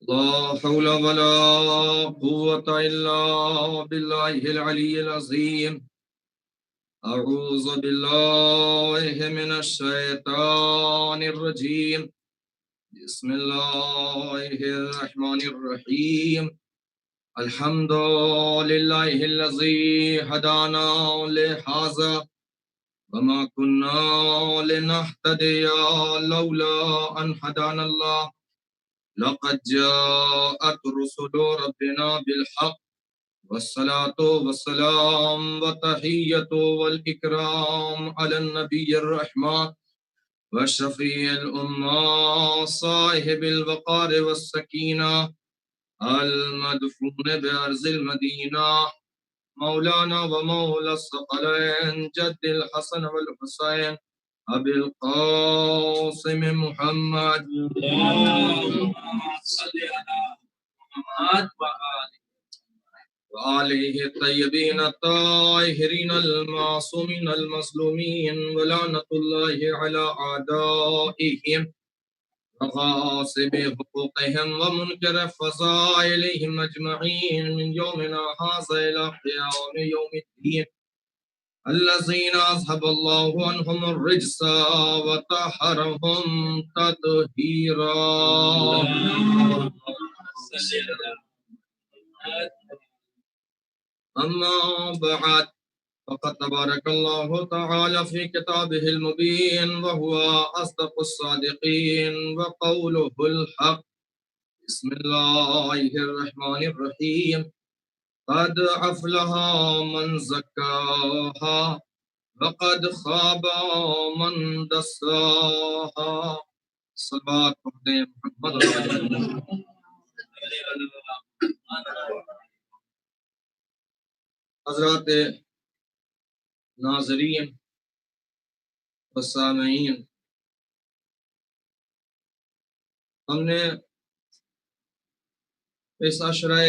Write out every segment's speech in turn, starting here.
لا حول ولا قوة إلا بالله العلي العظيم. أعوذ بالله من الشيطان الرجيم. بسم الله الرحمن الرحيم. الحمد لله الذي هدانا لهذا وما كنا لنهتدي لولا أن هدانا الله. لقد جاءت رسل ربنا بالحق والصلاة والسلام والتحية والإكرام على النبي الرحمة وشفيع الأمة صاحب الوقار والسكينة المدفون بأرض المدينة مولانا ومولى الثقلين جد الحسن والحسين أبي القاسم محمد صل على محمد وآله الطيبين الطاهرين المعصومين المظلومين ولعنة الله على أعدائهم وغاصب حقوقهم ومنكر فضائلهم أجمعين من يومنا هذا إلى قيام يوم الدين الذين أذهب الله عنهم الرجس وطهرهم تطهيرا. أما بعد فقد تبارك الله تعالى في كتابه المبين وهو أصدق الصادقين وقوله الحق. بسم الله الرحمن الرحيم. قد أفلح من زكاها وقد خاب من دساها. صلوات محمد. حضرات ناظرین و سامعین، ہم نے اس عشرہ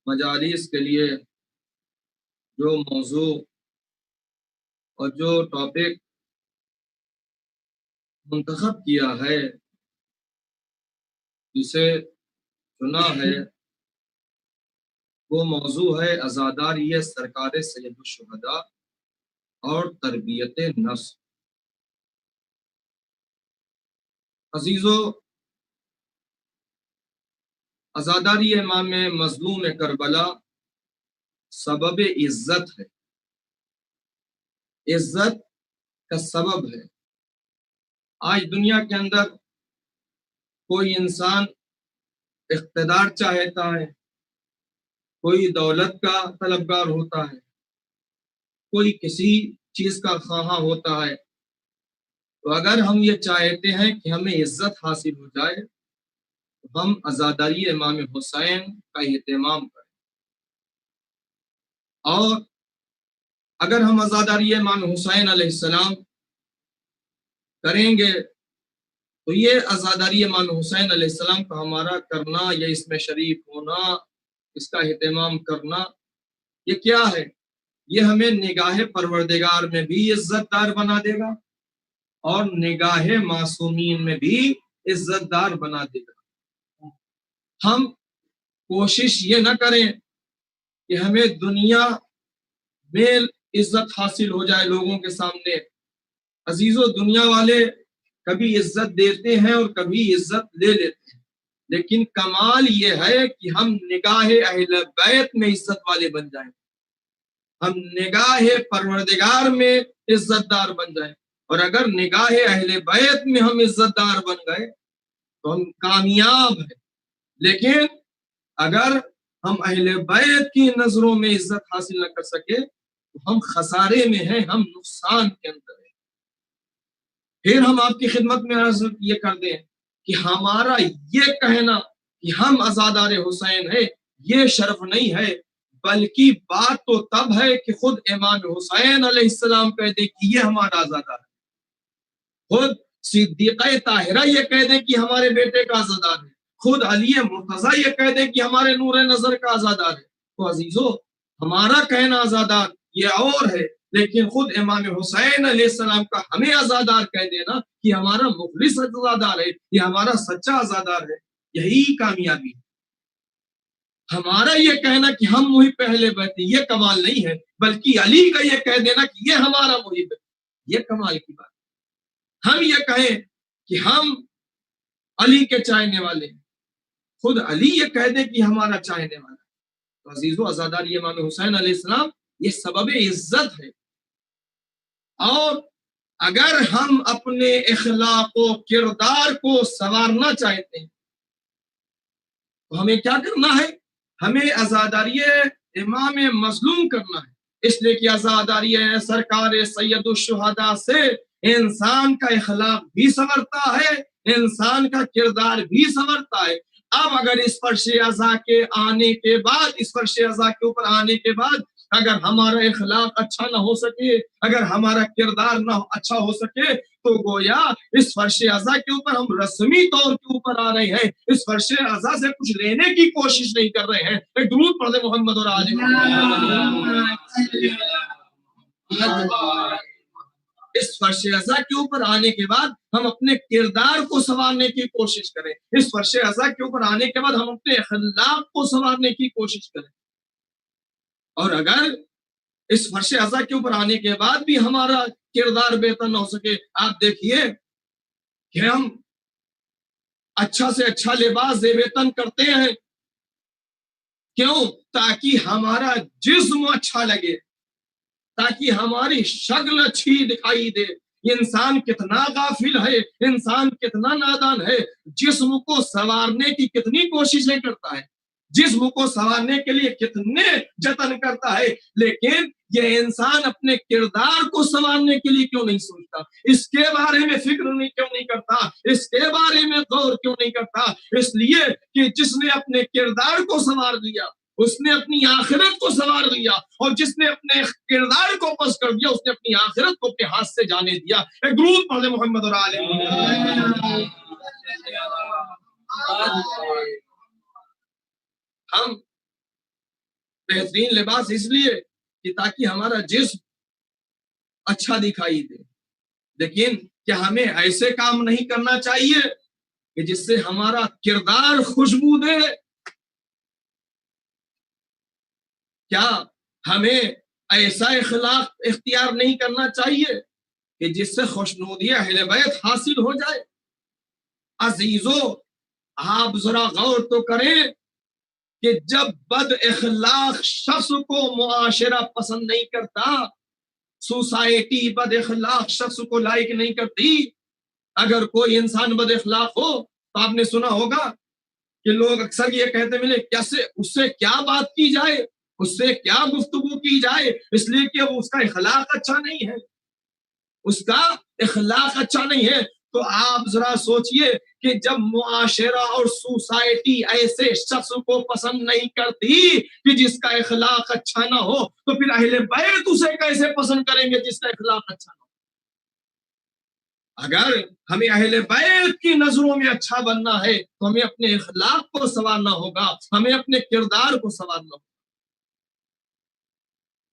مجالس کے لیے جو موضوع اور جو ٹاپک منتخب کیا ہے، جسے چنا ہے، وہ موضوع ہے عزاداری سرکار سید الشہداء اور تربیت نفس۔ عزیزو، عزاداری امام مظلوم کربلا سبب عزت ہے، عزت کا سبب ہے۔ آج دنیا کے اندر کوئی انسان اقتدار چاہتا ہے، کوئی دولت کا طلبگار ہوتا ہے، کوئی کسی چیز کا خواہاں ہوتا ہے، تو اگر ہم یہ چاہتے ہیں کہ ہمیں عزت حاصل ہو جائے تو ہم عزاداری امام حسین کا اہتمام کریں، اور اگر ہم عزاداری امام حسین علیہ السلام کریں گے تو یہ عزاداری امام حسین علیہ السلام کا ہمارا کرنا، یا اس میں شریک ہونا، اس کا اہتمام کرنا، یہ کیا ہے؟ یہ ہمیں نگاہ پروردگار میں بھی عزت دار بنا دے گا اور نگاہ معصومین میں بھی عزت دار بنا دے گا۔ ہم کوشش یہ نہ کریں کہ ہمیں دنیا میں عزت حاصل ہو جائے لوگوں کے سامنے۔ عزیزو، دنیا والے کبھی عزت دیتے ہیں اور کبھی عزت لے لیتے ہیں، لیکن کمال یہ ہے کہ ہم نگاہ اہل بیت میں عزت والے بن جائیں، ہم نگاہ پروردگار میں عزت دار بن جائیں، اور اگر نگاہ اہل بیت میں ہم عزت دار بن گئے تو ہم کامیاب ہیں۔ لیکن اگر ہم اہل بیت کی نظروں میں عزت حاصل نہ کر سکے تو ہم خسارے میں ہیں، ہم نقصان کے اندر ہیں۔ پھر ہم آپ کی خدمت میں عرض یہ کر دیں کہ ہمارا یہ کہنا کہ ہم عزادار حسین ہیں یہ شرف نہیں ہے، بلکہ بات تو تب ہے کہ خود امام حسین علیہ السلام کہہ دے کہ یہ ہمارا عزادار ہے، خود صدیقہ طاہرہ یہ کہہ دے کہ ہمارے بیٹے کا عزادار ہے، خود علی مرتضیٰ یہ کہہ دے کہ ہمارے نور نظر کا عزادار ہے۔ تو عزیزو، ہمارا کہنا عزادار یہ اور ہے، لیکن خود امام حسین علیہ السلام کا ہمیں عزادار کہہ دینا کہ ہمارا مخلص عزادار ہے، یہ ہمارا سچا عزادار ہے، یہی کامیابی ہے۔ ہمارا یہ کہنا کہ ہم محب اہل بیت ہیں یہ کمال نہیں ہے، بلکہ علی کا یہ کہہ دینا کہ یہ ہمارا محب ہے یہ کمال کی بات ہے۔ ہم یہ کہیں کہ ہم علی کے چاہنے والے ہیں، خود علی یہ کہہ دے کہ ہمارا چاہنے والا ہے، تو عزیزو عزاداری امام حسین علیہ السلام یہ سبب عزت ہے۔ اور اگر ہم اپنے اخلاق و کردار کو سنوارنا چاہتے ہیں تو ہمیں کیا کرنا ہے؟ ہمیں عزاداری امام مظلوم کرنا ہے، اس لیے کہ عزاداری سرکار سید الشہداء سے انسان کا اخلاق بھی سنورتا ہے، انسان کا کردار بھی سنورتا ہے۔ اب اگر اس فرش عزا کے آنے کے بعد، اس فرش عزا کے اوپر آنے کے بعد اگر ہمارا اخلاق اچھا نہ ہو سکے، اگر ہمارا کردار نہ اچھا ہو سکے، تو گویا اس فرش عزا کے اوپر ہم رسمی طور کے اوپر آ رہے ہیں، اس فرش عزا سے کچھ لینے کی کوشش نہیں کر رہے ہیں۔ ایک درود پڑھ دے محمد اور آل محمد۔ اس فرش عزا کے اوپر آنے کے بعد ہم اپنے کردار کو سنوارنے کی کوشش کریں، اس فرش عزا کے اوپر آنے کے بعد ہم اپنے اخلاق کو سنوارنے کی کوشش کریں۔ اور اگر اس فرش عزا کے اوپر آنے کے بعد بھی ہمارا کردار بہتر نہ ہو سکے، آپ دیکھیے کہ ہم اچھا سے اچھا لباس زیب تن کرتے ہیں، کیوں؟ تاکہ ہمارا جسم اچھا لگے، تاکہ ہماری شکل اچھی دکھائی دے۔ انسان کتنا غافل ہے، انسان کتنا نادان ہے، جسم کو سنوارنے کی کتنی کوششیں کرتا ہے، جسم کو سنوارنے کے لیے کتنے جتن کرتا ہے، لیکن یہ انسان اپنے کردار کو سنوارنے کے لیے کیوں نہیں سوچتا؟ اس کے بارے میں فکر کیوں نہیں کرتا؟ اس کے بارے میں غور کیوں نہیں کرتا؟ اس لیے کہ جس نے اپنے کردار کو سنوار لیا اس نے اپنی آخرت کو سنوار لیا، اور جس نے اپنے کردار کو پس کر دیا اس نے اپنی آخرت کو اپنے ہاتھ سے جانے دیا۔ ایک درود پڑھ دے محمد اور آل محمد۔ ہم بہترین لباس اس لیے کہ تاکہ ہمارا جسم اچھا دکھائی دے، لیکن کیا ہمیں ایسے کام نہیں کرنا چاہیے کہ جس سے ہمارا کردار خوشبو دے؟ کیا ہمیں ایسا اخلاق اختیار نہیں کرنا چاہیے کہ جس سے خوشنودی اہل بیت حاصل ہو جائے؟ عزیزو آپ ذرا غور تو کریں کہ جب بد اخلاق شخص کو معاشرہ پسند نہیں کرتا، سوسائٹی بد اخلاق شخص کو لائک نہیں کرتی، اگر کوئی انسان بد اخلاق ہو تو آپ نے سنا ہوگا کہ لوگ اکثر یہ کہتے ملے کیسے اس سے کیا بات کی جائے، اس سے کیا گفتگو کی جائے، اس لیے کہ اس کا اخلاق اچھا نہیں ہے، اس کا اخلاق اچھا نہیں ہے۔ تو آپ ذرا سوچئے کہ جب معاشرہ اور سوسائٹی ایسے شخص کو پسند نہیں کرتی کہ جس کا اخلاق اچھا نہ ہو، تو پھر اہل بیت اسے کیسے پسند کریں گے جس کا اخلاق اچھا نہ ہو؟ اگر ہمیں اہل بیت کی نظروں میں اچھا بننا ہے تو ہمیں اپنے اخلاق کو سنوارنا ہوگا، ہمیں اپنے کردار کو سنوارنا ہوگا۔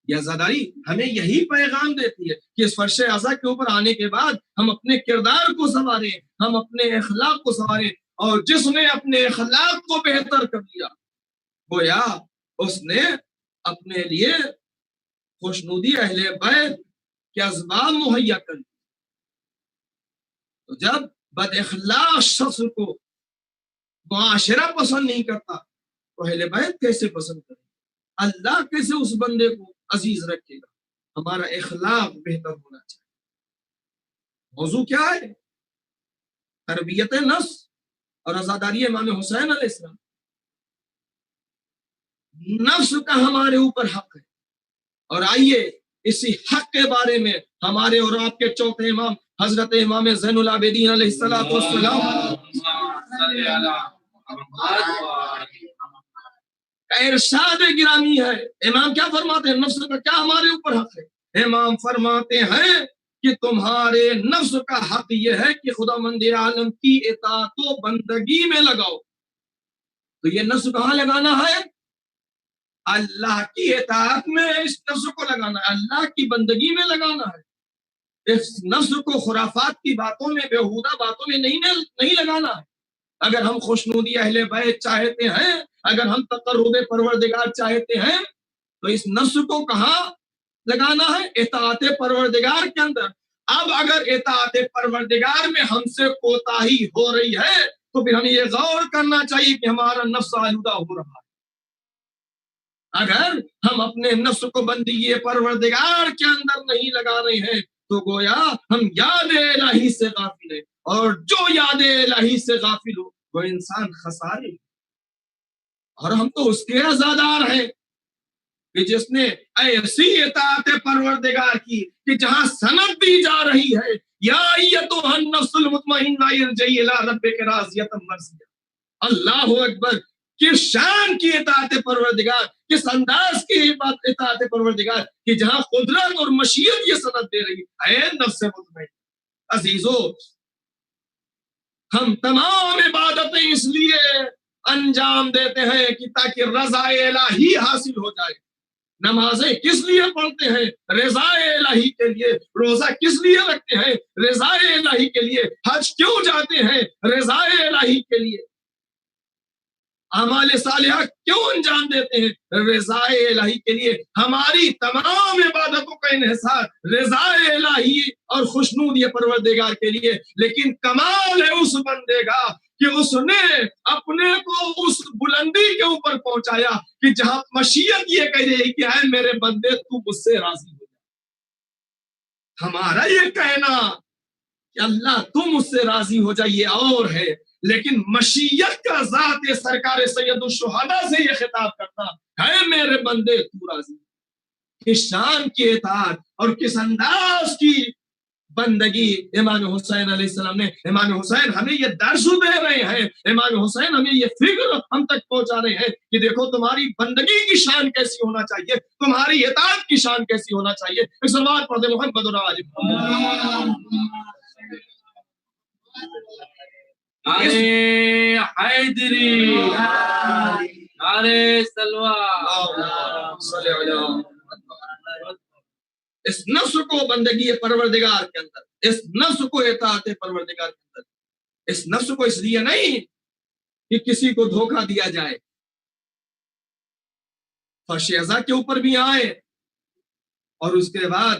یہ عزاداری ہمیں یہی پیغام دیتی ہے کہ اس فرش عزا کے اوپر آنے کے بعد ہم اپنے کردار کو سنواریں، ہم اپنے اخلاق کو سنواریں، اور جس نے اپنے اخلاق کو بہتر کر دیا گویا اس نے اپنے لیے خوشنودی اہل بیت کے اسباب مہیا کر دی۔ تو جب بد اخلاق شخص کو معاشرہ پسند نہیں کرتا تو اہل بیت کیسے پسند کرے؟ اللہ کیسے اس بندے کو عزیز رکھے گا؟ ہمارا اخلاق بہتر ہونا چاہیے۔ موضوع کیا ہے؟ تربیت نفس اور عزاداری امام حسین علیہ السلام۔ نفس کا ہمارے اوپر حق ہے، اور آئیے اسی حق کے بارے میں ہمارے اور آپ کے چوتھے امام حضرت امام زین العابدین علیہ السلام ارشاد گرامی ہے۔ امام کیا فرماتے ہیں؟ نفس کا کیا ہمارے اوپر حق ہے؟ امام فرماتے ہیں کہ تمہارے نفس کا حق یہ ہے کہ خداوند عالم کی اطاعت و بندگی میں لگاؤ۔ تو یہ نفس کہاں لگانا ہے؟ اللہ کی اطاعت میں اس نفس کو لگانا ہے، اللہ کی بندگی میں لگانا ہے۔ اس نفس کو خرافات کی باتوں میں، بیہودہ باتوں میں نہیں لگانا ہے۔ اگر ہم خوشنودی اہل بیت چاہتے ہیں، اگر ہم تقرب پروردگار چاہتے ہیں، تو اس نفس کو کہاں لگانا ہے؟ اطاعت پروردگار کے اندر۔ اب اگر اطاعت پروردگار میں ہم سے کوتاہی ہو رہی ہے تو پھر ہمیں یہ غور کرنا چاہیے کہ ہمارا نفس آلودہ ہو رہا ہے۔ اگر ہم اپنے نفس کو بندگی پروردگار کے اندر نہیں لگا رہے ہیں تو گویا ہم یاد الہی سے غافل ہیں، اور جو یاد الہی سے غافل ہو وہ انسان خسارے، اور ہم تو اس کے عزادار ہیں کہ جس نے ایسی اطاعت پروردگار کی کہ جہاں سند دی جا رہی ہے یا ایتھا النفس المطمئنہ ارجعی الی ربک راضیۃ مرضیہ۔ اللہ اکبر! کس شان کی اطاعت پروردگار، کس انداز کی اطاعت پروردگار کہ جہاں قدرت اور مشیت یہ سند دے رہی ہے۔ اے نفس مطمئنہ، عزیزو، ہم تمام عبادتیں اس لیے انجام دیتے ہیں کہ تاکہ رضا الہی حاصل ہو جائے۔ نمازیں کس لیے پڑھتے ہیں؟ رضا الہی کے لیے۔ روزہ کس لیے رکھتے ہیں؟ رضا الہی کے لیے۔ حج کیوں جاتے ہیں؟ رضا الہی کے لیے۔ اعمال صالحہ کیوں انجام دیتے ہیں؟ رضا الہی کے لیے۔ ہماری تمام عبادتوں کا انحصار رضا الہی اور خوشنودی پروردگار کے لیے۔ لیکن کمال ہے اس بندے کا کہ اس نے اپنے کو اس بلندی کے اوپر پہنچایا کہ جہاں مشیت یہ کہہ رہی کہ اے میرے بندے تو مجھ سے راضی ہو جا۔ ہمارا یہ کہنا کہ اللہ تم مجھ سے راضی ہو جائے یہ اور ہے، لیکن مشیت کا ذات سرکار سید الشہداء سے یہ خطاب کرتا ہے میرے بندے تو راضی۔ کس شان کی اطاعت اور کس انداز کی بندگی امام حسین علیہ السلام نے۔ امام حسین ہمیں یہ درس دے رہے ہیں، امام حسین ہمیں یہ فکر ہم تک پہنچا رہے ہیں کہ دیکھو تمہاری بندگی کی شان کیسی ہونا چاہیے، تمہاری اطاعت کی شان کیسی ہونا چاہیے۔ ایک صلوات پڑھ دے محمد علی نعرے حیدری، نعرے اس نفس کو بندگی پروردگار کے اندر، اس نفس کو اطاعت پروردگار کے اندر، اس نفس کو اس لیے نہیں کہ کسی کو دھوکہ دیا جائے، فرش ازا کے اوپر بھی آئے اور اس کے بعد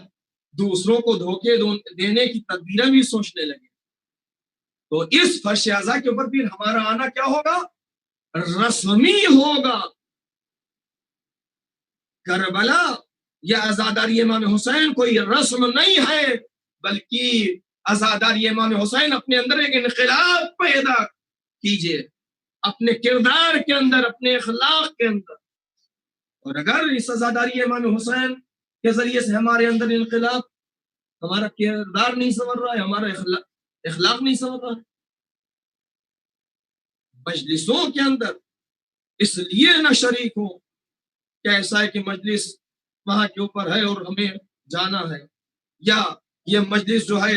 دوسروں کو دھوکے دینے کی تدبیریں بھی سوچنے لگے، تو اس فرش ازا کے اوپر بھی ہمارا آنا کیا ہوگا؟ رسمی ہوگا۔ کربلا یا عزاداری امام حسین کوئی رسم نہیں ہے، بلکہ عزاداری امام حسین اپنے اندر ایک انقلاب پیدا کیجئے، اپنے کردار کے اندر، اپنے اخلاق کے اندر۔ اور اگر اس عزاداری امام حسین کے ذریعے سے ہمارے اندر انقلاب، ہمارا کردار نہیں سنور رہا ہے، ہمارا اخلاق نہیں سنور رہا ہے، مجلسوں کے اندر اس لیے نہ شریک ہو کہ ایسا ہے کہ مجلس وہاں کے اوپر ہے اور ہمیں جانا ہے، یا یہ مجلس جو ہے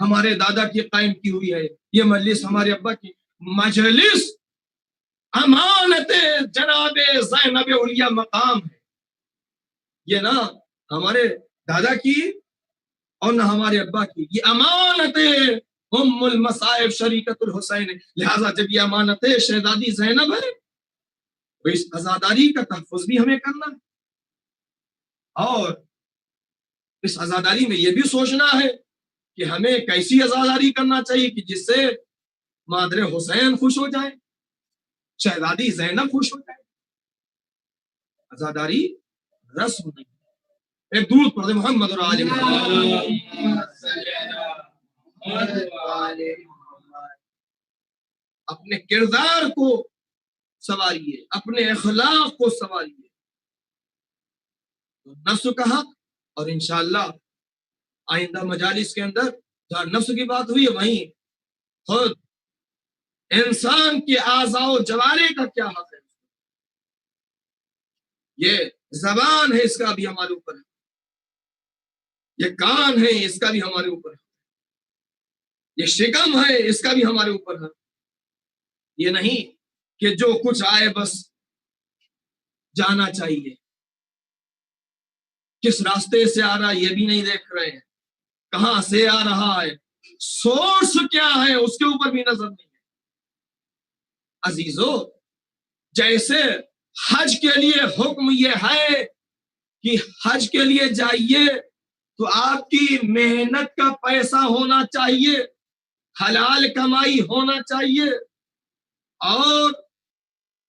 ہمارے دادا کی قائم کی ہوئی ہے، یہ مجلس ہمارے ابا کی مجلس امانت جناب زینب علیہ مقام ہے، یہ نہ ہمارے دادا کی اور نہ ہمارے ابا کی، یہ امانت ام المصائب شریکت الحسین، لہذا جب یہ امانت شہزادی زینب ہے تو اس عزاداری کا تحفظ بھی ہمیں کرنا ہے، اور اس عزاداری میں یہ بھی سوچنا ہے کہ ہمیں کیسی عزاداری کرنا چاہیے کہ جس سے مادر حسین خوش ہو جائے، شہزادی زینب خوش ہو جائے۔ عزاداری رسم نہیں، ایک درود پڑھ دے محمد اور آل محمد۔ اپنے کردار کو سواریے، اپنے اخلاق کو سواریے، نفس کا حق، اور انشاءاللہ آئندہ مجالس کے اندر جہاں نفس کی بات ہوئی ہے وہیں خود انسان کے اعضاء و جوارح کا کیا حق ہے، یہ زبان ہے اس کا بھی ہمارے اوپر ہے، یہ کان ہے اس کا بھی ہمارے اوپر ہے، یہ شکم ہے اس کا بھی ہمارے اوپر ہے، یہ نہیں کہ جو کچھ آئے بس جانا چاہیے، کس راستے سے آ رہا ہے یہ بھی نہیں دیکھ رہے ہیں، کہاں سے آ رہا ہے، سورس کیا ہے اس کے اوپر بھی نظر نہیں ہے، عزیزو جیسے حج کے لیے حکم یہ ہے کہ حج کے لیے جائیے تو آپ کی محنت کا پیسہ ہونا چاہیے، حلال کمائی ہونا چاہیے، اور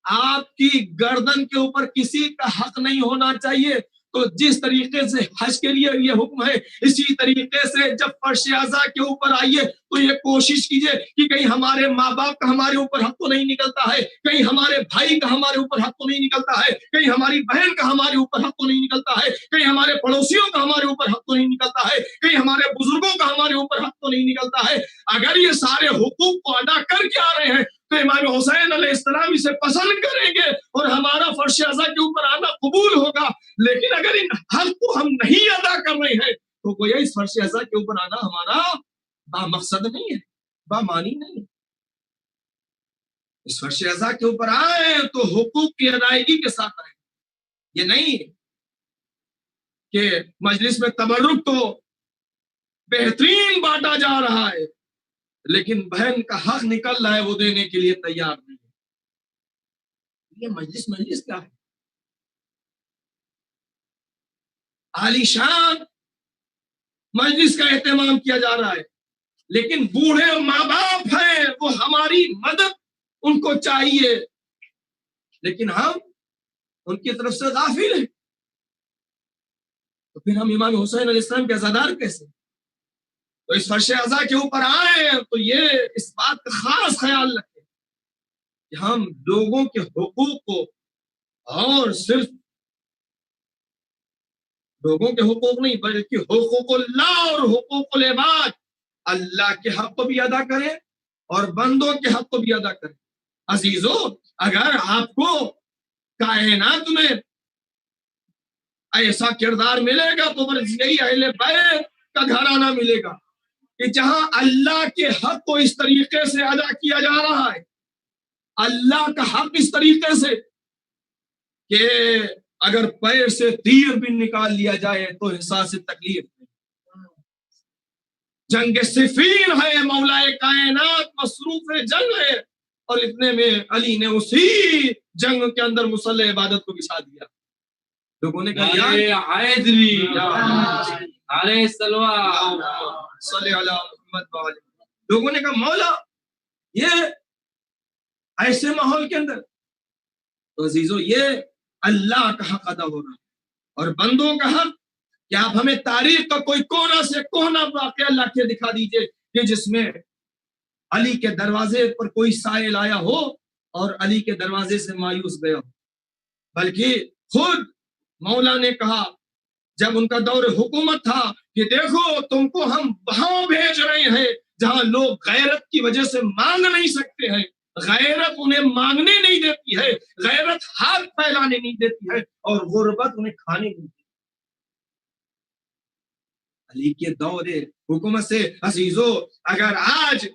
آپ کی گردن کے اوپر کسی کا حق نہیں ہونا چاہیے. تو جس طریقے سے حج کے لیے یہ حکم ہے، اسی طریقے سے جب فرش اعضاء کے اوپر آئیے تو یہ کوشش کیجئے کہ کہیں ہمارے ماں باپ کا ہمارے اوپر حق تو نہیں نکلتا ہے، کہیں ہمارے بھائی کا ہمارے اوپر حق تو نہیں نکلتا ہے، کہیں ہماری بہن کا ہمارے اوپر حق تو نہیں نکلتا ہے، کہیں ہمارے پڑوسیوں کا ہمارے اوپر حق تو نہیں نکلتا ہے، کہیں ہمارے بزرگوں کا ہمارے اوپر حق تو نہیں نکلتا ہے. اگر یہ سارے حقوق کو ادا کر کے آ رہے ہیں تو امام حسین علیہ السلام اسے پسند کریں گے اور ہمارا فرش اعضاء کے اوپر آنا قبول ہوگا. لیکن اگر ان حق کو ہم نہیں ادا کر رہے ہیں تو گویا اس فرش اعضاء کے اوپر آنا ہمارا با مقصد نہیں ہے، با معنی نہیں ہے. اس فرش اعضاء کے اوپر آئے تو حقوق کی ادائیگی کے ساتھ آئے. یہ نہیں کہ مجلس میں تبرک تو بہترین بانٹا جا رہا ہے لیکن بہن کا حق نکل رہا ہے وہ دینے کے لیے تیار نہیں ہے. یہ مجلس کیا ہے؟ عالی شان مجلس کا اہتمام کیا جا رہا ہے لیکن بوڑھے ماں باپ ہیں، وہ ہماری مدد ان کو چاہیے لیکن ہم ان کی طرف سے غافل ہیں. تو پھر ہم امام حسین علیہ السلام کے عزادار کیسے؟ تو اس فرش اعضاء کے اوپر آئے تو یہ اس بات کا خاص خیال رکھیں کہ ہم لوگوں کے حقوق کو، اور صرف لوگوں کے حقوق نہیں بلکہ حقوق اللہ اور حقوق العباد، اللہ کے حق کو بھی ادا کریں اور بندوں کے حق کو بھی ادا کریں. عزیزو اگر آپ کو کائنات میں ایسا کردار ملے گا تو بس یہی اہل بیت کا گھرانہ ملے گا کہ جہاں اللہ کے حق کو اس طریقے سے ادا کیا جا رہا ہے، اللہ کا حق اس طریقے سے کہ اگر پیر سے تیر بھی نکال لیا جائے تو احساس تکلیف نہیں. جنگ صفین ہے، مولا کائنات مصروف جنگ ہے، اور اتنے میں علی نے اسی جنگ کے اندر مصلی عبادت کو بچھا دیا. لوگوں نے کہا یا حیدری علیہ السلام صلی علی محمد و علی. لوگوں نے کہا مولا یہ ایسے ماحول کے اندر، تو عزیزو یہ اللہ کا حق ادا ہو رہا ہے اور بندوں کا حق. کہ آپ ہمیں تاریخ کا کوئی کونا سے کونا واقعہ لا کے دکھا دیجئے کہ جس میں علی کے دروازے پر کوئی سائل آیا ہو اور علی کے دروازے سے مایوس گیا ہو. بلکہ خود مولا نے کہا جب ان کا دور حکومت تھا کہ دیکھو تم کو ہم وہاں بھیج رہے ہیں جہاں لوگ غیرت کی وجہ سے مانگ نہیں سکتے ہیں، غیرت انہیں مانگنے نہیں دیتی ہے، غیرت ہاتھ پھیلانے نہیں دیتی ہے، اور غربت انہیں کھانے نہیں دیتی. علی کے دور حکومت سے عزیزو اگر آج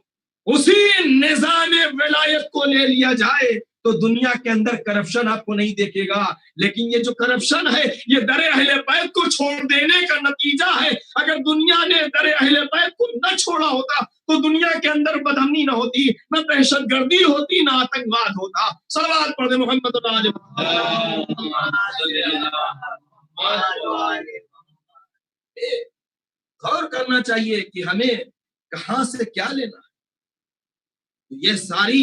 اسی نظام ولایت کو لے لیا جائے تو دنیا کے اندر کرپشن آپ کو نہیں دیکھے گا، لیکن یہ جو کرپشن ہے یہ در اہل بیت کو چھوڑ دینے کا نتیجہ ہے. اگر دنیا نے در اہل بیت کو نہ چھوڑا ہوتا تو دنیا کے اندر بدامنی نہ ہوتی، نہ دہشت گردی ہوتی، نہ آتنکواد ہوتا. صلوات پڑھ دے محمد غور کرنا چاہیے کہ ہمیں کہاں سے کیا لینا ہے. یہ ساری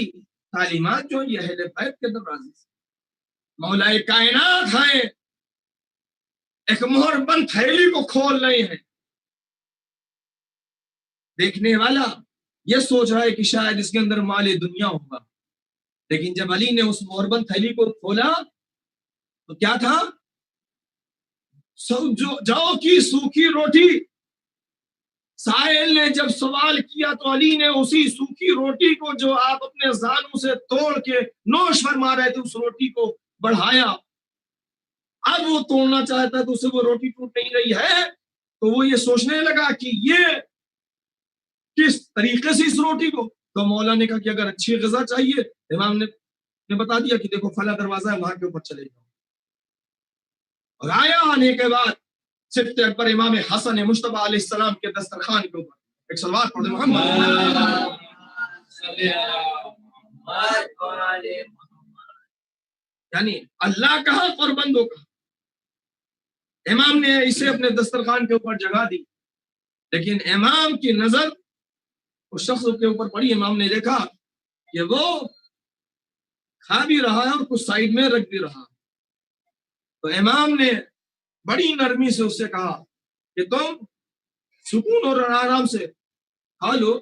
تعلیمات جو یہ اہل بیت کے دروازے سے مولا کائنات ہیں ایک مہر بند تھیلی کو کھول رہے ہیں. دیکھنے والا یہ سوچ رہا ہے کہ شاید اس کے اندر مال دنیا ہوگا، لیکن جب علی نے اس مہر بند تھیلی کو کھولا تو کیا تھا؟ جاؤ کی سوکھی روٹی. سائل نے جب سوال کیا تو علی نے اسی سوکھی روٹی کو جو آپ اپنے زانوں سے توڑ کے نوش فرما رہے تھے اس روٹی کو بڑھایا. اب وہ توڑنا چاہتا تو اسے وہ روٹی ٹوٹ نہیں رہی ہے تو وہ یہ سوچنے لگا کہ یہ کس طریقے سے اس روٹی کو. تو مولا نے کہا کہ اگر اچھی غذا چاہیے، امام نے بتا دیا کہ دیکھو فلاں دروازہ ہے وہاں کے اوپر چلے جاؤ. اور آیا آنے کے بعد صفت اکبر امام حسن مجتبی علیہ السلام کے دسترخوان کے اوپر ایک صلوات پڑھ دے محمد. یعنی اللہ کہا اور بندوں کہا. امام نے اسے اپنے دسترخوان کے اوپر جگہ دی، لیکن امام کی نظر اس شخص کے اوپر پڑی. امام نے دیکھا کہ وہ کھا بھی رہا ہے اور کچھ سائڈ میں رکھ بھی رہا. تو امام نے بڑی نرمی سے اس سے کہا کہ تم سکون اور آرام سے کھا لو،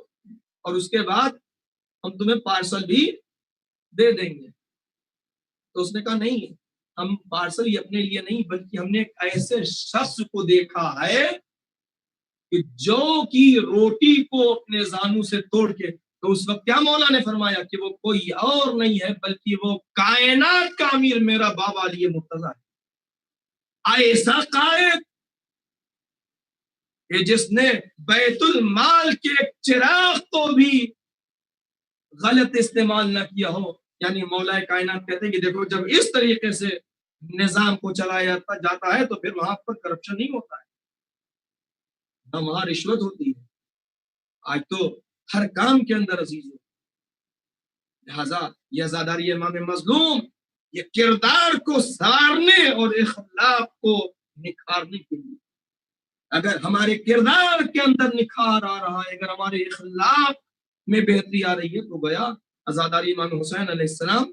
اور اس کے بعد ہم تمہیں پارسل بھی دے دیں گے. تو اس نے کہا نہیں، ہم پارسل یہ اپنے لیے نہیں، بلکہ ہم نے ایک ایسے شخص کو دیکھا ہے کہ جو کی روٹی کو اپنے زانو سے توڑ کے. تو اس وقت کیا مولا نے فرمایا کہ وہ کوئی اور نہیں ہے بلکہ وہ کائنات کا امیر میرا بابا علی مرتضیٰ ہے. ایسا قائد کہ جس نے بیت المال کے ایک چراغ کو بھی غلط استعمال نہ کیا ہو. یعنی مولا کائنات کہتے ہیں کہ دیکھو جب اس طریقے سے نظام کو چلایا جاتا ہے تو پھر وہاں پر کرپشن نہیں ہوتا ہے، نہ وہاں رشوت ہوتی ہے. آج تو ہر کام کے اندر عزیز ہو. لہذا یہ عزاداری امام مظلوم یہ کردار کو سنوارنے اور اخلاق کو نکھارنے کے لیے، اگر ہمارے کردار کے اندر نکھار آ رہا ہے، اگر ہمارے اخلاق میں بہتری آ رہی ہے، تو گویا عزاداری امام حسین علیہ السلام.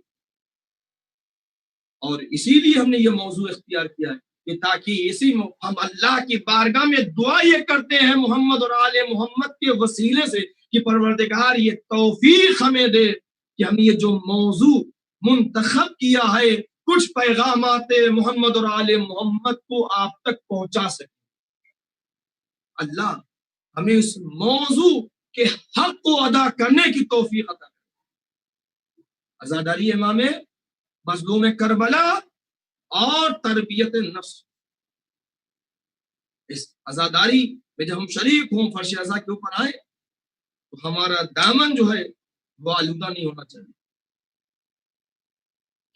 اور اسی لیے ہم نے یہ موضوع اختیار کیا ہے کہ تاکہ اسی ہم اللہ کی بارگاہ میں دعا یہ کرتے ہیں محمد اور آل محمد کے وسیلے سے کہ پروردگار یہ توفیق ہمیں دے کہ ہم یہ جو موضوع منتخب کیا ہے کچھ پیغامات محمد اور آل محمد کو آپ تک پہنچا سکے. اللہ ہمیں اس موضوع کے حق کو ادا کرنے کی توفیق عطا کرے. عزاداری امام مظلوم کربلا اور تربیت نفس، اس عزاداری میں جب ہم شریک ہوں، فرش عزا کے اوپر آئے تو ہمارا دامن جو ہے وہ آلودہ نہیں ہونا چاہیے.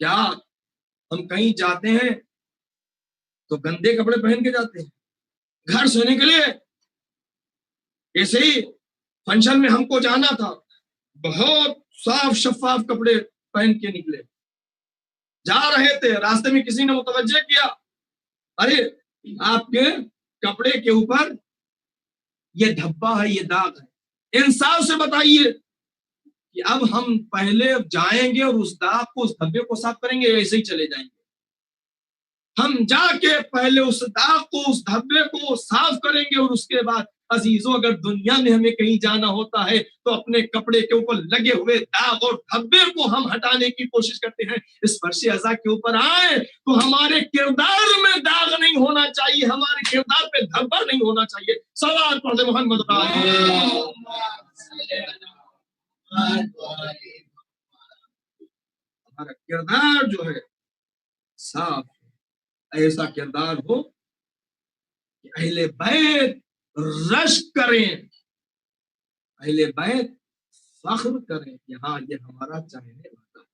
کیا ہم کہیں جاتے ہیں تو گندے کپڑے پہن کے جاتے ہیں گھر سونے کے لیے؟ ایسے ہی فنکشن میں ہم کو جانا تھا، بہت صاف شفاف کپڑے پہن کے نکلے، جا رہے تھے، راستے میں کسی نے متوجہ کیا، ارے آپ کے کپڑے کے اوپر یہ دھبا ہے، یہ داغ ہے. انصاف سے بتائیے کہ اب ہم پہلے جائیں گے اور اس داغ کو، اس دھبے کو صاف کریں گے، ایسے ہی چلے جائیں گے؟ ہم جا کے پہلے اس داغ کو، اس دھبے کو صاف کریں گے، اور اس کے بعد عزیزوں اگر دنیا میں ہمیں کہیں جانا ہوتا ہے تو اپنے کپڑے کے اوپر لگے ہوئے داغ اور دھبے کو ہم ہٹانے کی کوشش کرتے ہیں. اس فرش عزا کے اوپر آئے تو ہمارے کردار میں داغ نہیں ہونا چاہیے، ہمارے کردار پہ دھبا نہیں ہونا چاہیے. سوال پڑھ دے محمد ہمارا کردار جو ہے صاف، ایسا کردار ہو کہ اہل بیت رشک کریں، اہل بیت فخر کریں کہ ہاں یہ ہمارا چاہنے والا ہے.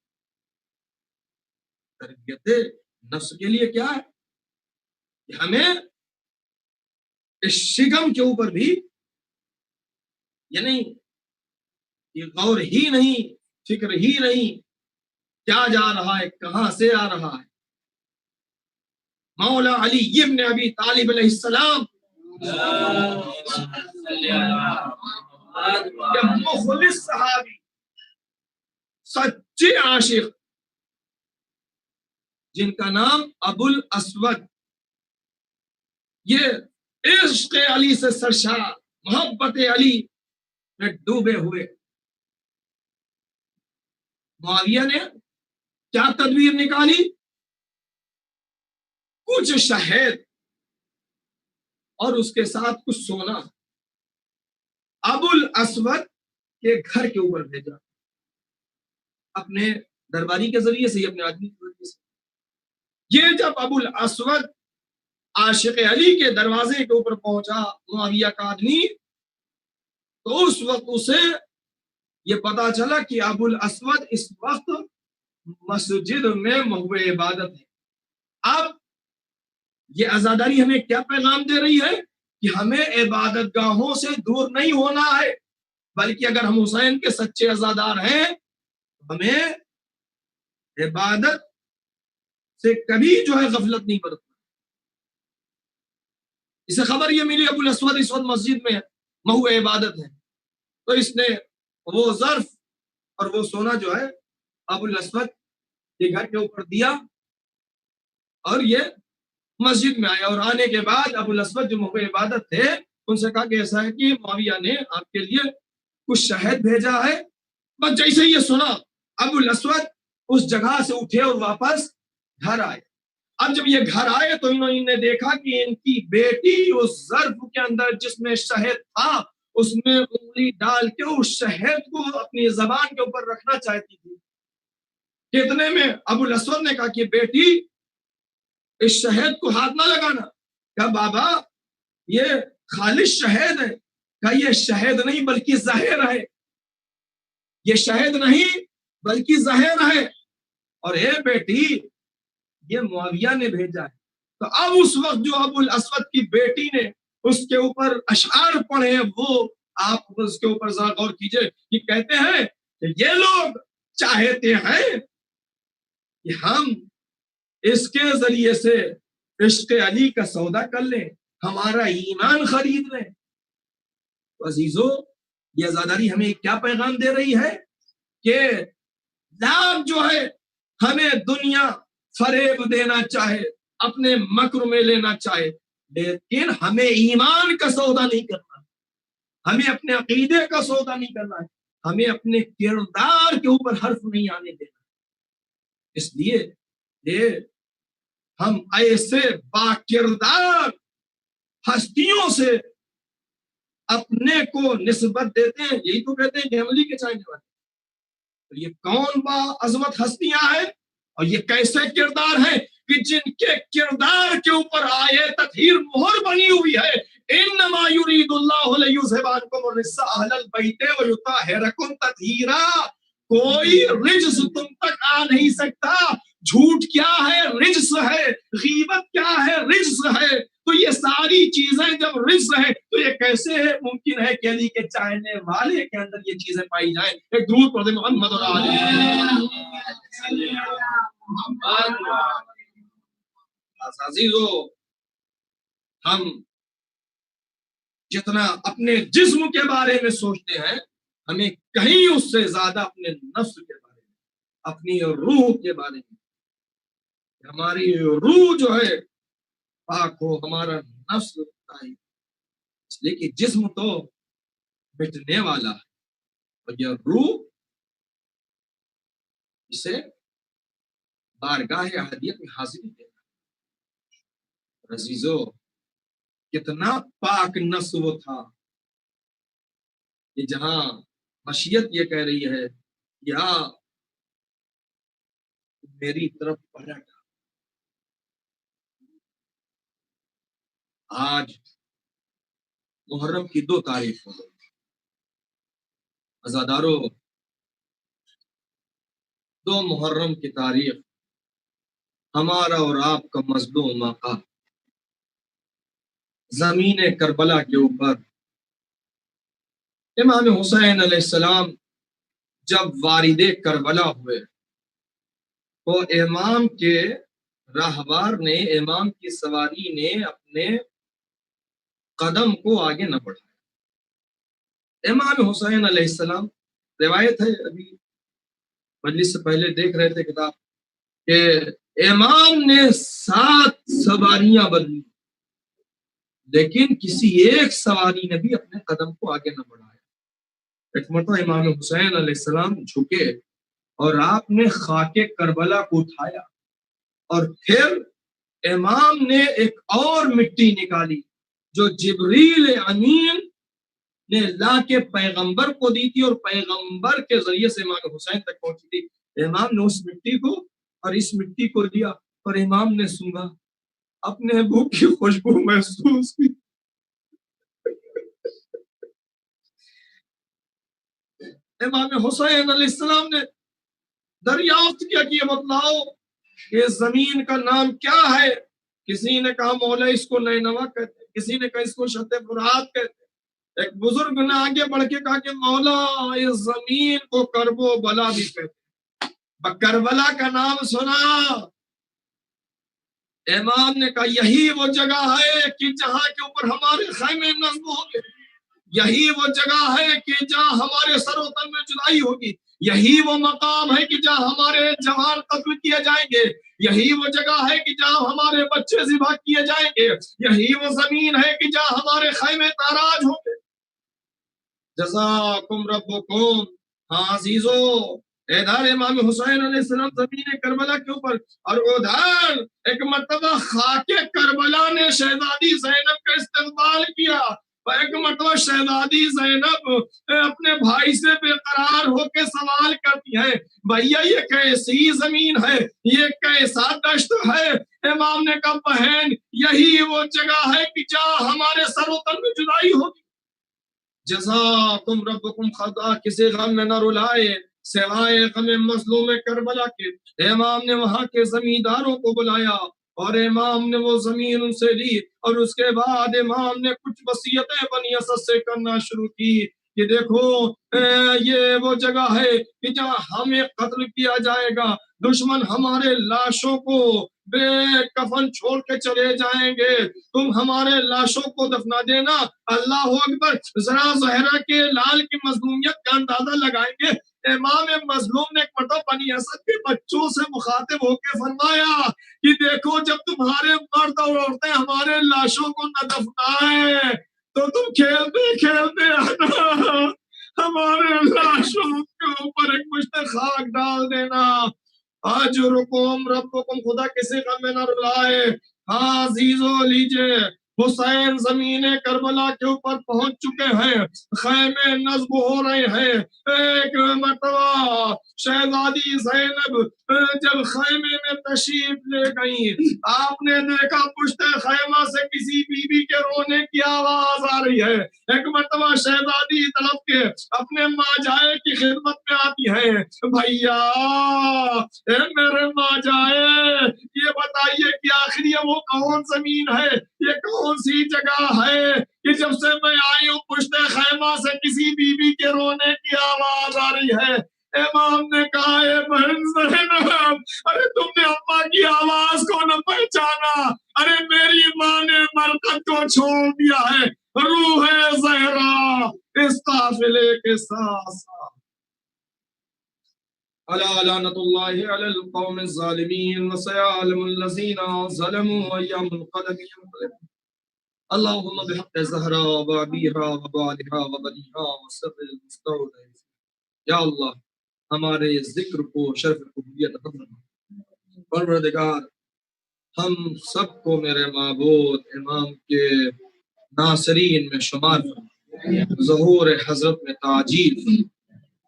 تربیت نفس کے لیے کیا ہے کہ ہمیں اس شگم کے اوپر بھی یہ نہیں، یہ غور ہی نہیں، فکر ہی نہیں کیا جا رہا ہے، کہاں سے آ رہا ہے. مولا علی ابن ابی طالب علیہ السلام مخلص صحابی، سچے عاشق، جن کا نام ابو الاسود، یہ عشق علی سے سرشار، محبت علی میں ڈوبے ہوئے. معاویہ نے کیا تدبیر نکالی؟ کچھ شہد اور اس کے ساتھ کچھ سونا ابو الاسود کے گھر کے اوپر بھیجا، اپنے درباری کے ذریعے سے، اپنے آدمی کے ذریعے سے. یہ جب ابو الاسود عاشق علی کے دروازے کے اوپر پہنچا، معاویہ کا آدمی، تو اس وقت اسے یہ پتا چلا کہ ابو الاسود اس وقت مسجد میں محو عبادت ہے. اب یہ عزاداری ہمیں کیا پیغام دے رہی ہے کہ ہمیں عبادت گاہوں سے دور نہیں ہونا ہے، بلکہ اگر ہم حسین کے سچے عزادار ہیں ہمیں عبادت سے کبھی جو ہے غفلت نہیں برتنا. اسے خبر یہ ملی ابو الاسود اس وقت مسجد میں محو عبادت ہے، تو اس نے وہ ظرف اور وہ سونا جو ہے ابو الاسود کے گھر کے اوپر دیا اور یہ مسجد میں آیا. اور آنے کے بعد ابو الاسود جو محو عبادت تھے ان سے کہا کہ ایسا ہے کہ معاویہ نے آپ کے لیے کچھ شہد بھیجا ہے. بس جیسے ہی یہ سنا ابو الاسود اس جگہ سے اٹھے اور واپس گھر آئے. اب جب یہ گھر آئے تو انہوں نے دیکھا کہ ان کی بیٹی اس ظرف کے اندر جس میں شہد تھا اس میں انگلی ڈال کے اس شہد کو اپنی زبان کے اوپر رکھنا چاہتی تھی. کتنے میں ابو الاسود نے کہا کہ بیٹی اس شہد کو ہاتھ نہ لگانا. کہا بابا یہ خالص شہد ہے. کہا یہ شہد نہیں بلکہ زہر ہے، یہ شہد نہیں بلکہ زہر ہے، اور اے بیٹی یہ معاویہ نے بھیجا ہے. تو اب اس وقت جو ابو الاسود کی بیٹی نے اس کے اوپر اشعار پڑھے وہ آپ اس کے اوپر ذرا غور کیجئے. یہ کہتے ہیں کہ یہ لوگ چاہتے ہیں کہ ہم اس کے ذریعے سے عشق علی کا سودا کر لیں، ہمارا ایمان خرید لیں. تو عزیزو یہ عزاداری ہمیں کیا پیغام دے رہی ہے کہ لاکھ جو ہے ہمیں دنیا فریب دینا چاہے، اپنے مکر میں لینا چاہے، لیکن ہمیں ایمان کا سودا نہیں کرنا، ہمیں اپنے عقیدے کا سودا نہیں کرنا ہے، ہمیں اپنے کردار کے اوپر حرف نہیں آنے دینا. اس لیے یہ ہم ایسے با کردار ہستیوں سے اپنے کو نسبت دیتے ہیں. یہی تو کہتے ہیں گیملی کے چاہنے والے. تو یہ کون با عظمت ہستیاں ہیں اور یہ کیسے کردار ہیں کہ جن کے کردار کے اوپر آیے تطہیر مہر بنی ہوئی ہے. انما یرید اللہ لیذھب عنکم الرجس اہل البیت ویطہرکم تطہیرا. کوئی رجس تم تک آ نہیں سکتا. جھوٹ کیا ہے؟ رجس ہے. غیبت کیا ہے؟ رجس ہے. تو یہ ساری چیزیں جب رجس ہے تو یہ کیسے ممکن ہے کہ علی کے چاہنے والے کے اندر یہ چیزیں پائی جائیں؟ ایک درود پڑھ دیں محمد اور عزیزو ہم جتنا اپنے جسم کے بارے میں سوچتے ہیں ہمیں کہیں اس سے زیادہ اپنے نفس کے بارے میں، اپنی روح کے بارے میں، ہماری روح جو ہے پاک ہو، ہمارا نفس طاہر. اس لیے کہ جسم تو مٹنے والا ہے اور یہ روح اسے بارگاہ احدیت میں حاضری دینا. عزیزو کتنا پاک نفس وہ تھا کہ جہاں مشیت یہ کہہ رہی ہے یا میری طرف پلٹ. آج محرم کی 2 تاریخ ہو گئی. عزادارو 2 محرم کی تاریخ ہمارا اور آپ کا مظلوم آقا زمین کربلا کے اوپر امام حسین علیہ السلام جب وارد کربلا ہوئے تو امام کے راہبار نے، امام کی سواری نے اپنے قدم کو آگے نہ بڑھایا. امام حسین علیہ السلام، روایت ہے ابھی مجلس سے پہلے دیکھ رہے تھے کتاب کہ امام نے 7 سواریاں بدلی لیکن کسی ایک سواری نے بھی اپنے قدم کو آگے نہ بڑھایا. ایک مرتبہ امام حسین علیہ السلام جھکے اور آپ نے خاک کربلا کو اٹھایا اور پھر امام نے ایک اور مٹی نکالی جو جبریل امین نے لا کے پیغمبر کو دی تھی اور پیغمبر کے ذریعے سے امام حسین تک پہنچی تھی. امام نے اس مٹی کو اور اس مٹی کو دیا اور امام نے سونگا، اپنے ابو کی خوشبو محسوس کی. امام حسین علیہ السلام نے دریافت کیا کہ یہ بتلاؤ کہ زمین کا نام کیا ہے. کسی نے کہا مولا اس کو نینوا کہتے ہیں، کسی نے کہا اس کو شط فرات کہتے ہیں. ایک بزرگ نے آگے بڑھ کے کہا کہ مولا اس زمین کو کرب و بلا بھی کہتے ہیں. کربلا کا نام سنا، امام نے کہا یہی وہ جگہ ہے کہ جہاں کے اوپر ہمارے خیمے نصب ہوں گے، یہی وہ جگہ ہے کہ جہاں ہمارے سر و تن میں جدائی ہوگی، یہی وہ مقام ہے کہ جہاں ہمارے جوان قتل کیے جائیں گے، یہی وہ جگہ ہے کہ جہاں ہمارے بچے ذبح کیے جائیں گے، یہی وہ زمین ہے کہ جہاں ہمارے خیمے تاراج ہوں گے۔ جزاکم ربکم۔ ہاں عزیزو، ادھر امام حسین علیہ السلام زمین کربلا کے اوپر، اور ادھر ایک مرتبہ خاک کربلا نے شہزادی زینب کا استقبال کیا، اور ایک مرتبہ شہزادی زینب اپنے بھائی سے بے قرار ہو کے سوال کرتی ہے، بھیا یہ کیسی زمین ہے، یہ کیسا دشت ہے؟ امام نے کہا بہن یہی وہ جگہ ہے کہ جہاں ہمارے سر و تن میں جدائی ہوگی۔ جزاکم ربکم، خدا کسی غم میں نہ رلائے سوائے غم مظلوم کربلا کے۔ امام نے وہاں کے زمینداروں کو بلایا اور امام نے وہ زمین ان سے لی، اور اس کے بعد امام نے کچھ وصیتیں بنی اسد سے کرنا شروع کی کہ دیکھو یہ وہ جگہ ہے کہ جہاں ہمیں قتل کیا جائے گا، دشمن ہمارے لاشوں کو بے کفن چھوڑ کے چلے جائیں گے، تم ہمارے لاشوں کو دفنا دینا۔ اللہ اکبر، ذرا زہرا کے لال کی مظلومیت کا اندازہ لگائیں گے۔ امام مظلوم نے ایک مرتبہ بنی اسد کے بچوں سے مخاطب ہو کے فرمایا کہ دیکھو جب تمہارے مرد اور عورتیں ہمارے لاشوں کو نہ دفنائیں تو تم کھیلتے کھیلتے آنا ہمارے لاشوں کے اوپر ایک مشت خاک ڈال دینا۔ اجرکم ربکم، خدا کسی غم میں نہ رلائے۔ ہاں عزیزو لیجئے، حسین زمین کربلا کے اوپر پہنچ چکے ہیں، خیمے نصب ہو رہے ہیں۔ ایک مرتبہ شہزادی زینب جب خیمے میں تشریف لے گئی، آپ نے دیکھا پشت خیمہ سے کسی بی بی کے رونے کی آواز آ رہی ہے۔ ایک مرتبہ شہزادی طلب کے اپنے ماں جائے کی خدمت میں آتی ہے، بھیا اے میرے ماں جائے یہ بتائیے کہ آخر یہ وہ کون زمین ہے، یہ کون سی جگہ ہے کہ جب سے میں آئی ہوں پشت خیمہ سے کسی بی بی کے رونے کی آواز آ رہی ہے؟ امام نے کہا اے بہن زینب، ارے تم نے اماں کی آواز کو نہ پہچانا، ارے میری ماں نے مرکز کو چھوڑ دیا ہے، روح زہرا اس قافلے کے ساتھ ساتھ۔ الا لعنت اللہ علی القوم الظالمین وسيعلم الذین ظلموا ايام القلب ينقلبون۔ اللهم بحق زہرا وابیہا وبالہا وبنیہا وسر المستودع، یا اللہ ہمارے ذکر کو شرف قبولیت عطا فرما۔ پروردگار ہم سب کو میرے معبود امام کے ناصرین میں شمار فرما، ظہور حضرت میں تعجیل فرما۔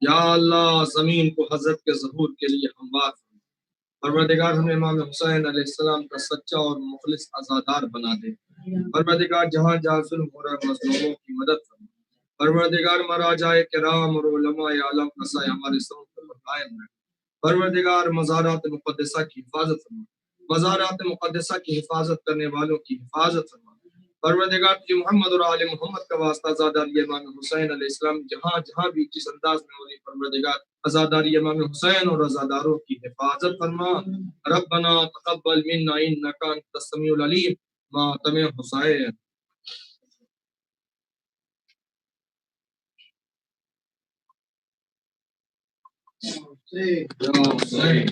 یا اللہ زمین کو حضرت کے ظہور کے لیے ہموار فرما۔ پروردگار ہمیں امام حسین علیہ السلام کا سچا اور مخلص عزادار بنا دے۔ پروردگار جہاں جہاں ظلم ہو رہا ہے مظلوموں کی مدد فرما۔ پروردگار مراجع کرام اور علماء عالم کا سایہ ہمارے سروں پر قائم رہے۔ پروردگار مزارات مقدسہ کی حفاظت فرما، مزارات مقدسہ کی حفاظت کرنے والوں کی حفاظت فرما۔ پروردگار تجھے محمد اور آل محمد کا واسطہ عزاداری امام حسین علیہ السلام جہاں جہاں بھی جس انداز میں ہو رہی، پروردگار عزاداری امام حسین اور عزاداروں کی حفاظت فرما۔ ربنا تقبل منا انک انت السمیع العلیم، ماتم حسین۔ یا حسین